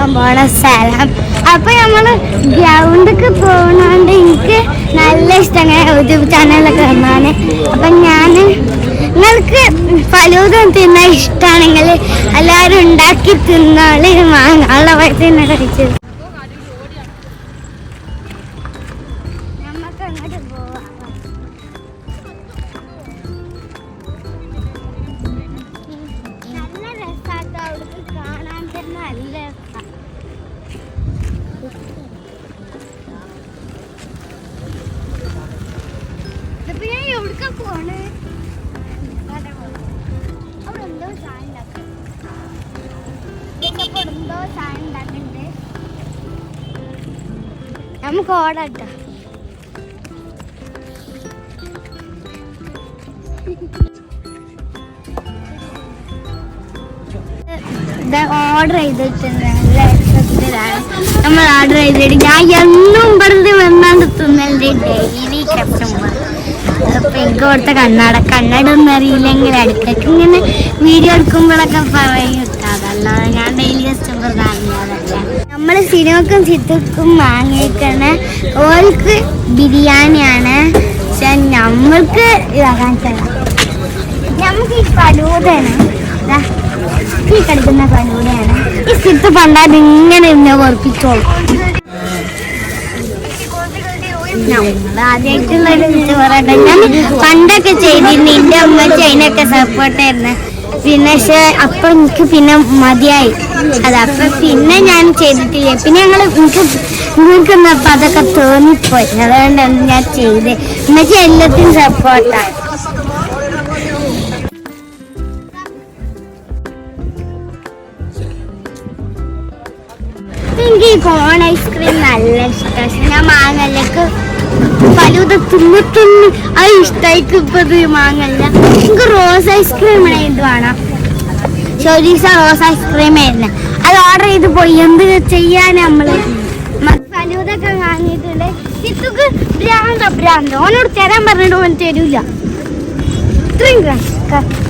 പോകാൻ പോണ സ്ഥലം. അപ്പൊ നമ്മള് ഗ്രൗണ്ടിക്ക് പോകുന്നോണ്ട് എനിക്ക് നല്ല ഇഷ്ടം യൂട്യൂബ് ചാനലൊക്കെ കാണാന്. അപ്പൊ നിങ്ങൾക്ക് ഫലൂദ തിന്നാൻ ഇഷ്ടമാണെങ്കിൽ എല്ലാവരും ഉണ്ടാക്കി തിന്നാള്. മാങ്ങാനുള്ള പൈസ തന്നെ കഴിച്ചത്. നമുക്ക് അങ്ങോട്ട് പോവാം. നല്ല രസാട്ടോ അവിടേക്ക് കാണാൻ തന്നെ. നല്ല രസാ. ഇതിപ്പോ ഞാൻ എവിടേക്കാ പോണേ? അവിടെ എന്തോ സാധനം ഉണ്ടാക്കുന്നുണ്ട്. നമുക്ക് ഓടാട്ടോ. ഓർഡർ ചെയ്തിട്ടുണ്ട്. നല്ല രസത്തിലാണ് നമ്മൾ ഓർഡർ ചെയ്തിട്ട്. ഞാൻ എന്നും ഇവിടുന്ന് വന്നാണ്ട് തിന്നലുണ്ട് ഡെയിലി കസ്റ്റമർ. അപ്പൊ എനിക്ക് കൊടുത്ത കണ്ണടൊന്നും അറിയില്ലെങ്കിൽ അടുത്തേക്ക് ഇങ്ങനെ വീഡിയോ എടുക്കുമ്പോഴൊക്കെ പറയും. അതല്ലാതെ ഞാൻ ഡെയിലി കസ്റ്റമർ കാണുന്നതല്ല. നമ്മൾ സിനിമക്കും ചിത്രക്കും വാങ്ങിക്കണ ഓൾക്ക് ബിരിയാണിയാണ്. പക്ഷെ നമ്മൾക്ക് ഇതാകാൻ തരാം. നമുക്ക് ഈ ഫലൂദയാണ്, ഈ കളിക്കുന്ന ഫലൂദയാണ്. ഈ സിത്ത് പണ്ടാൽ ഇങ്ങനെ ഇന്നെ വെറുപ്പിച്ചോളും. ആദ്യമായിട്ടുള്ളൊരു പറയട്ടെ, ഞാൻ പണ്ടൊക്കെ ചെയ്തിരുന്നു. എൻ്റെ അമ്മച്ചി അതിനൊക്കെ സപ്പോർട്ടായിരുന്നു. പിന്നെ പക്ഷെ അപ്പൊ എനിക്ക് പിന്നെ മതിയായി അതപ്പൊ പിന്നെ ഞാൻ ചെയ്തിട്ടില്ല. പിന്നെ നിങ്ങൾക്ക് അതൊക്കെ തോന്നിപ്പോയി. അതുകൊണ്ടാണ് ഞാൻ ചെയ്തത്. എന്നുവെച്ചാൽ എല്ലാത്തിനും സപ്പോർട്ടാണ്. എനിക്ക് ഈ കോൺ ഐസ്ക്രീം നല്ല ഇഷ്ടമാണ്. ഞാൻ മാങ്ങലേക്ക് ഫലൂദ തിന്നിട്ടൊന്നും അത് ഇഷ്ടമായിക്ക്. ഇപ്പത് മാങ്ങല്ല. എനിക്ക് റോസ് ഐസ്ക്രീം ഇത് വേണം. ഷൊരീസ റോസ് ഐസ്ക്രീം ആയിരുന്നു. അത് ഓർഡർ ചെയ്ത് പോയി. എന്ത് ചെയ്യാൻ നമ്മള് ഫലൂദ ഒക്കെ വാങ്ങിയിട്ടുണ്ട്. ഇതൊക്കെ ഭ്രാന്ത് ഓനോട് തരാൻ പറഞ്ഞിട്ട് ഓൻ തരൂല. ഇത്രയും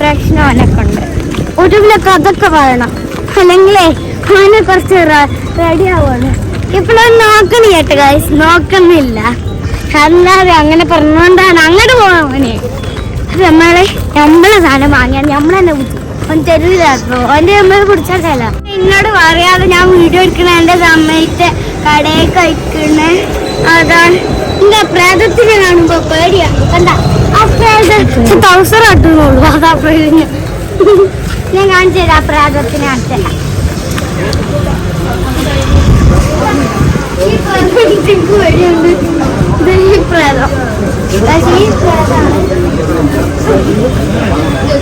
പ്രശ്നം ഓനൊക്കെ ഉണ്ട്. ഒടുവിലൊക്കെ അതൊക്കെ പറയണം. അല്ലെങ്കിലേ ഓനെ കുറച്ച് റെഡി ആവുകയാണ്. ഇപ്പോഴും നോക്കണ കേട്ടോ ഗൈസ്, നോക്കുന്നില്ല. അല്ലാതെ അങ്ങനെ പറഞ്ഞുകൊണ്ടാണ് അങ്ങോട്ട് പോവനെ. നമ്മളെ സാധനം വാങ്ങിയാൽ നമ്മളെന്നെ ഓൻ തരൂലാട്ടോ. ഓൻ്റെ നമ്മൾ പിടിച്ചാൽ എന്നോട് പറയാതെ ഞാൻ വീഡിയോ എടുക്കണ എൻ്റെ സമയത്ത് കടയിൽ കഴിക്കണ. അതാണ് എൻ്റെ പ്രേതത്തിനെ കാണുമ്പോ പേടിയാ. കണ്ട ആ പ്രേതം ടൗസർ ആട്ടുന്നുള്ളൂ. അതാ പേടിഞ്ഞു. ഞാൻ കാണിച്ചു തരാം പ്രേതത്തിനകത്ത്.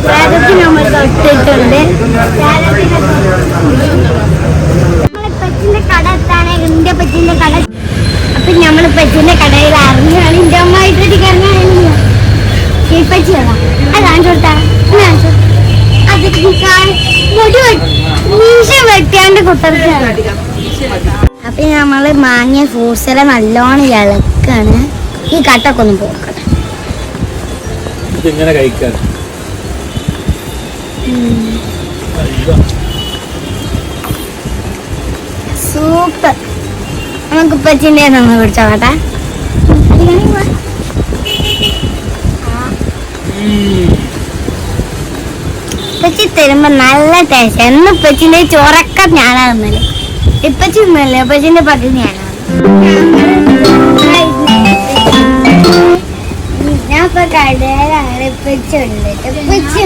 പ്രേതത്തിന് നമ്മൾ തൊട്ടിട്ടുണ്ട്. പെച്ചിന്റെ കട എത്താണ്. എന്റെ പെച്ചിന്റെ കട. അപ്പൊ നമ്മള് പെച്ചിന്റെ കടയിൽ അറിഞ്ഞാണ്. എന്റെ അമ്മ ഇട്ടിട്ട് കറങ്ങാനില്ല. പച്ചിയതാ അത് കാണിച്ചോട്ടാ. മീശ വെട്ടിയാണ്ട് കുട്ടർക്കാണ്. അപ്പൊ നമ്മള് മാങ്ങിയ ഫ്രൂട്ട്സിലെ നല്ലോണം ഇളക്കാണ്. ഈ കട്ടൊക്കെ ഒന്ന് പോക്കട്ടെ. സൂപ്പർ. നമുക്ക് പച്ചിന്റെ ഒന്ന് പിടിച്ചോട്ടെ. പച്ചി തരുമ്പോ നല്ല ടേസ്റ്റ്. എന്ന് പച്ചിന്റെ ചോറൊക്കെ ഞാനാണെന്നല്ലേ. ഇപ്പച്ചി ഒന്നല്ലേ പച്ചിന്റെ പകുതി ഞാനാണ്. ഞാൻ ഇപ്പൊ കടയിലാണ്. ഇപ്പച്ചുണ്ട്. ഇപ്പച്ചി